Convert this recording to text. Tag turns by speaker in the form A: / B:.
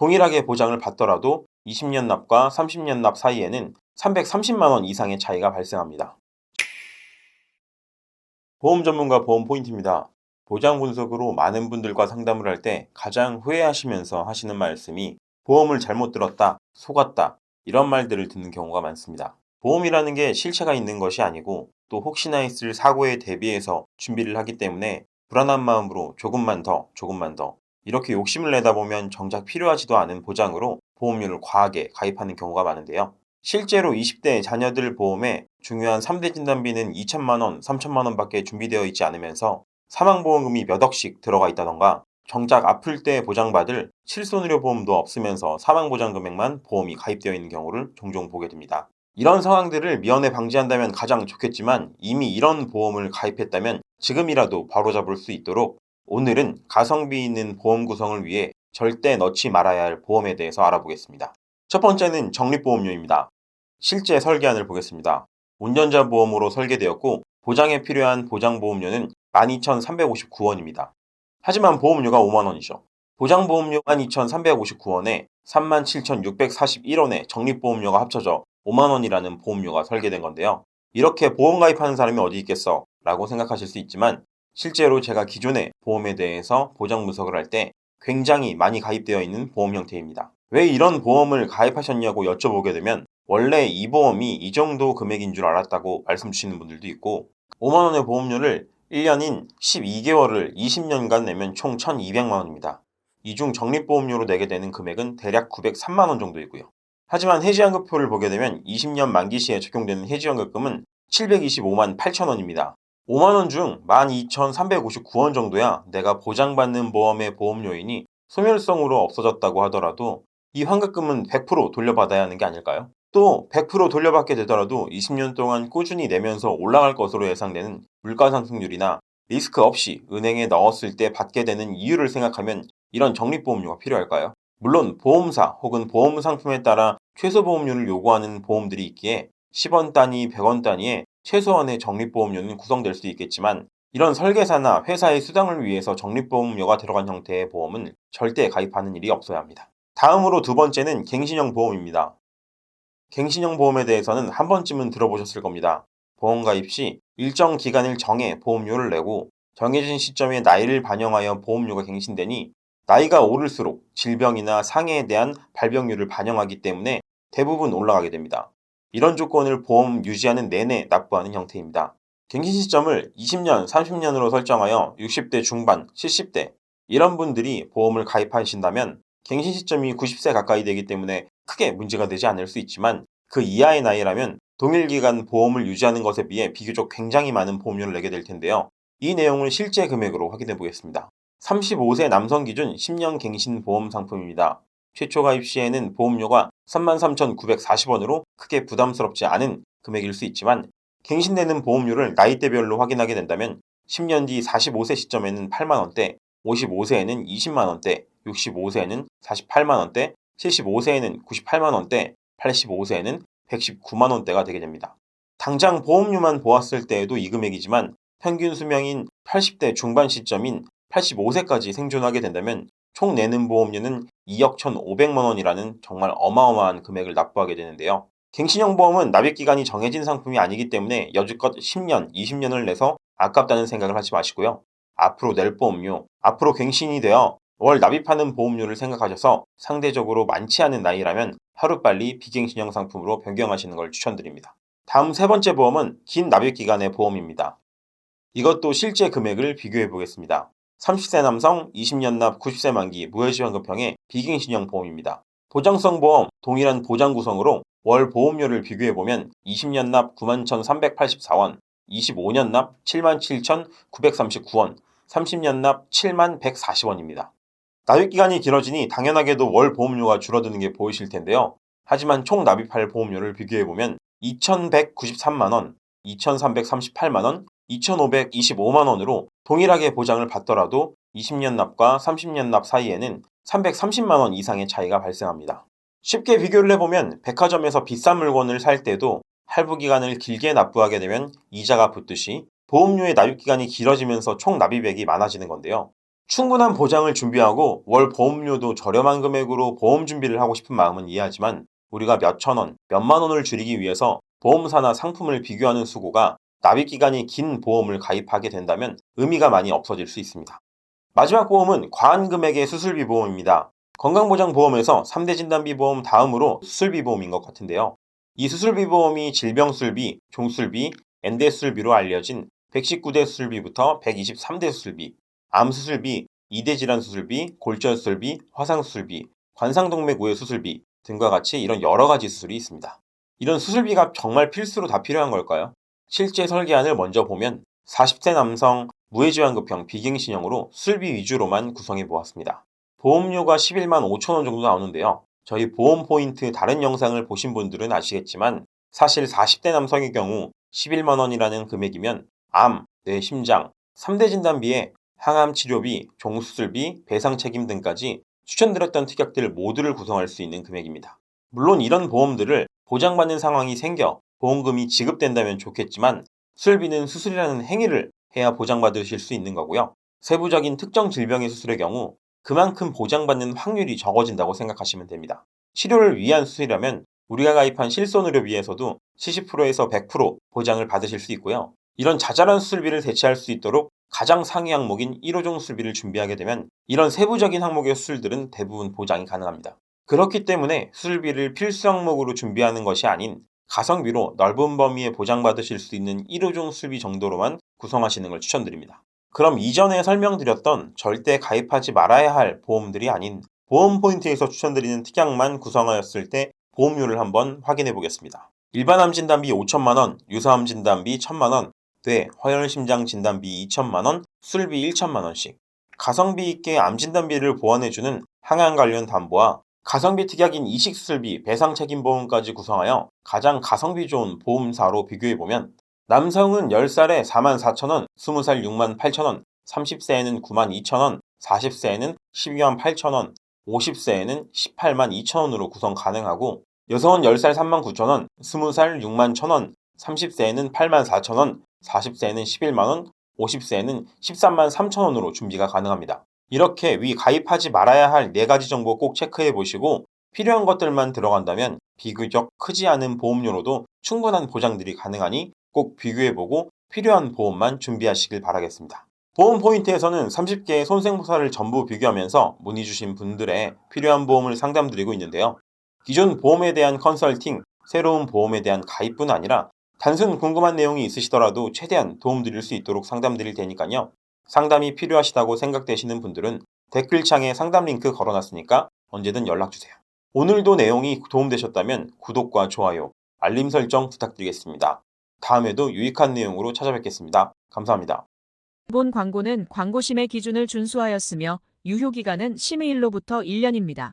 A: 동일하게 보장을 받더라도 20년 납과 30년 납 사이에는 330만 원 이상의 차이가 발생합니다. 보험 전문가 보험 포인트입니다. 보장 분석으로 많은 분들과 상담을 할 때 가장 후회하시면서 하시는 말씀이 보험을 잘못 들었다, 속았다, 이런 말들을 듣는 경우가 많습니다. 보험이라는 게 실체가 있는 것이 아니고 또 혹시나 있을 사고에 대비해서 준비를 하기 때문에 불안한 마음으로 조금만 더, 조금만 더 이렇게 욕심을 내다 보면 정작 필요하지도 않은 보장으로 보험료를 과하게 가입하는 경우가 많은데요. 실제로 20대 자녀들 보험에 중요한 3대 진단비는 2천만 원, 3천만 원밖에 준비되어 있지 않으면서 사망보험금이 몇 억씩 들어가 있다던가 정작 아플 때 보장받을 실손의료보험도 없으면서 사망보장 금액만 보험이 가입되어 있는 경우를 종종 보게 됩니다. 이런 상황들을 미연에 방지한다면 가장 좋겠지만 이미 이런 보험을 가입했다면 지금이라도 바로잡을 수 있도록 오늘은 가성비 있는 보험 구성을 위해 절대 넣지 말아야 할 보험에 대해서 알아보겠습니다. 첫 번째는 적립보험료입니다. 실제 설계안을 보겠습니다. 운전자 보험으로 설계되었고 보장에 필요한 보장보험료는 12,359원입니다. 하지만 보험료가 5만 원이죠. 보장보험료 12,359원에 37,641원의 적립보험료가 합쳐져 5만 원이라는 보험료가 설계된 건데요. 이렇게 보험 가입하는 사람이 어디 있겠어? 라고 생각하실 수 있지만 실제로 제가 기존에 보험에 대해서 보장 분석을 할 때 굉장히 많이 가입되어 있는 보험 형태입니다. 왜 이런 보험을 가입하셨냐고 여쭤보게 되면 원래 이 보험이 이 정도 금액인 줄 알았다고 말씀 주시는 분들도 있고 5만 원의 보험료를 1년인 12개월을 20년간 내면 총 1,200만 원입니다. 이 중 적립보험료로 내게 되는 금액은 대략 903만 원 정도이고요. 하지만 해지환급표를 보게 되면 20년 만기 시에 적용되는 해지환급금은 725만 8천 원입니다. 5만 원 중 12,359원 정도야 내가 보장받는 보험의 보험료이니 소멸성으로 없어졌다고 하더라도 이 환급금은 100% 돌려받아야 하는 게 아닐까요? 또 100% 돌려받게 되더라도 20년 동안 꾸준히 내면서 올라갈 것으로 예상되는 물가 상승률이나 리스크 없이 은행에 넣었을 때 받게 되는 이유를 생각하면 이런 적립보험료가 필요할까요? 물론 보험사 혹은 보험 상품에 따라 최소 보험료를 요구하는 보험들이 있기에 10원 단위, 100원 단위의 최소한의 적립보험료는 구성될 수 있겠지만 이런 설계사나 회사의 수당을 위해서 적립보험료가 들어간 형태의 보험은 절대 가입하는 일이 없어야 합니다. 다음으로 두 번째는 갱신형 보험입니다. 갱신형 보험에 대해서는 한 번쯤은 들어보셨을 겁니다. 보험 가입 시 일정 기간을 정해 보험료를 내고 정해진 시점에 나이를 반영하여 보험료가 갱신되니 나이가 오를수록 질병이나 상해에 대한 발병률을 반영하기 때문에 대부분 올라가게 됩니다. 이런 조건을 보험 유지하는 내내 납부하는 형태입니다. 갱신 시점을 20년, 30년으로 설정하여 60대 중반, 70대 이런 분들이 보험을 가입하신다면 갱신 시점이 90세 가까이 되기 때문에 크게 문제가 되지 않을 수 있지만 그 이하의 나이라면 동일 기간 보험을 유지하는 것에 비해 비교적 굉장히 많은 보험료를 내게 될 텐데요. 이 내용을 실제 금액으로 확인해 보겠습니다. 35세 남성 기준 10년 갱신 보험 상품입니다. 최초 가입 시에는 보험료가 33,940원으로 크게 부담스럽지 않은 금액일 수 있지만 갱신되는 보험료를 나이대별로 확인하게 된다면 10년 뒤 45세 시점에는 8만원대, 55세에는 20만원대, 65세에는 48만원대, 75세에는 98만원대, 85세에는 119만원대가 되게 됩니다. 당장 보험료만 보았을 때에도 이 금액이지만 평균 수명인 80대 중반 시점인 85세까지 생존하게 된다면 총 내는 보험료는 2억 1,500만 원이라는 정말 어마어마한 금액을 납부하게 되는데요. 갱신형 보험은 납입기간이 정해진 상품이 아니기 때문에 여지껏 10년, 20년을 내서 아깝다는 생각을 하지 마시고요. 앞으로 낼 보험료, 앞으로 갱신이 되어 월 납입하는 보험료를 생각하셔서 상대적으로 많지 않은 나이라면 하루빨리 비갱신형 상품으로 변경하시는 걸 추천드립니다. 다음 세 번째 보험은 긴 납입기간의 보험입니다. 이것도 실제 금액을 비교해 보겠습니다. 30세 남성 20년 납 90세 만기 무해지환급형의 비갱신형 보험입니다. 보장성 보험 동일한 보장 구성으로 월 보험료를 비교해 보면 20년 납 91,384원, 25년 납 77,939원, 30년 납 7,140원입니다. 납입기간이 길어지니 당연하게도 월 보험료가 줄어드는 게 보이실 텐데요. 하지만 총 납입할 보험료를 비교해보면 2,193만원, 2,338만원, 2,525만원으로 동일하게 보장을 받더라도 20년 납과 30년 납 사이에는 330만원 이상의 차이가 발생합니다. 쉽게 비교를 해보면 백화점에서 비싼 물건을 살 때도 할부 기간을 길게 납부하게 되면 이자가 붙듯이 보험료의 납입기간이 길어지면서 총 납입액이 많아지는 건데요. 충분한 보장을 준비하고 월 보험료도 저렴한 금액으로 보험 준비를 하고 싶은 마음은 이해하지만 우리가 몇천 원, 몇만 원을 줄이기 위해서 보험사나 상품을 비교하는 수고가 납입 기간이 긴 보험을 가입하게 된다면 의미가 많이 없어질 수 있습니다. 마지막 보험은 과한 금액의 수술비 보험입니다. 건강보장보험에서 3대 진단비 보험 다음으로 수술비 보험인 것 같은데요. 이 수술비 보험이 질병수술비, 종수술비, 엔대수술비로 알려진 119대 수술비부터 123대 수술비, 암수술비, 2대 질환수술비, 골절수술비, 화상수술비, 관상동맥 우회 수술비 등과 같이 이런 여러 가지 수술이 있습니다. 이런 수술비가 정말 필수로 다 필요한 걸까요? 실제 설계안을 먼저 보면 40대 남성 무해지환급형 비갱신형으로 수술비 위주로만 구성해 보았습니다. 보험료가 11만 5천 원 정도 나오는데요. 저희 보험 포인트 다른 영상을 보신 분들은 아시겠지만 사실 40대 남성의 경우 11만 원이라는 금액이면 암, 뇌, 심장, 3대 진단비에 항암 치료비, 종수술비, 배상 책임 등까지 추천드렸던 특약들 모두를 구성할 수 있는 금액입니다. 물론 이런 보험들을 보장받는 상황이 생겨 보험금이 지급된다면 좋겠지만 수술비는 수술이라는 행위를 해야 보장받으실 수 있는 거고요. 세부적인 특정 질병의 수술의 경우 그만큼 보장받는 확률이 적어진다고 생각하시면 됩니다. 치료를 위한 수술이라면 우리가 가입한 실손의료비에서도 70%에서 100% 보장을 받으실 수 있고요. 이런 자잘한 수술비를 대체할 수 있도록 가장 상위 항목인 1호종 수술비를 준비하게 되면 이런 세부적인 항목의 수술들은 대부분 보장이 가능합니다. 그렇기 때문에 수술비를 필수 항목으로 준비하는 것이 아닌 가성비로 넓은 범위에 보장받으실 수 있는 1호종 수술비 정도로만 구성하시는 걸 추천드립니다. 그럼 이전에 설명드렸던 절대 가입하지 말아야 할 보험들이 아닌 보험 포인트에서 추천드리는 특약만 구성하였을 때 보험료를 한번 확인해 보겠습니다. 일반 암 진단비 5천만 원, 유사암 진단비 1천만 원, 뇌, 허혈, 심장 진단비 2천만 원, 수술비 1천만 원씩. 가성비 있게 암 진단비를 보완해주는 항암 관련 담보와 가성비 특약인 이식수술비, 배상책임보험까지 구성하여 가장 가성비 좋은 보험사로 비교해보면 남성은 10살에 4만 4천 원, 20살 6만 8천 원, 30세에는 9만 2천 원, 40세에는 12만 8천 원, 50세에는 18만 2천 원으로 구성 가능하고 여성은 10살 3만 9천 원, 20살 6만 1천 원, 30세에는 8만 4천 원, 40세에는 11만 원, 50세에는 13만 3천 원으로 준비가 가능합니다. 이렇게 위 가입하지 말아야 할 4가지 정보 꼭 체크해 보시고 필요한 것들만 들어간다면 비교적 크지 않은 보험료로도 충분한 보장들이 가능하니 꼭 비교해보고 필요한 보험만 준비하시길 바라겠습니다. 보험 포인트에서는 30개의 손생보사를 전부 비교하면서 문의 주신 분들의 필요한 보험을 상담드리고 있는데요. 기존 보험에 대한 컨설팅, 새로운 보험에 대한 가입뿐 아니라 단순 궁금한 내용이 있으시더라도 최대한 도움드릴 수 있도록 상담드릴 테니까요. 상담이 필요하시다고 생각되시는 분들은 댓글창에 상담 링크 걸어놨으니까 언제든 연락주세요. 오늘도 내용이 도움되셨다면 구독과 좋아요, 알림 설정 부탁드리겠습니다. 다음에도 유익한 내용으로 찾아뵙겠습니다. 감사합니다.
B: 본 광고는 광고심의 기준을 준수하였으며 유효기간은 심의일로부터 1년입니다.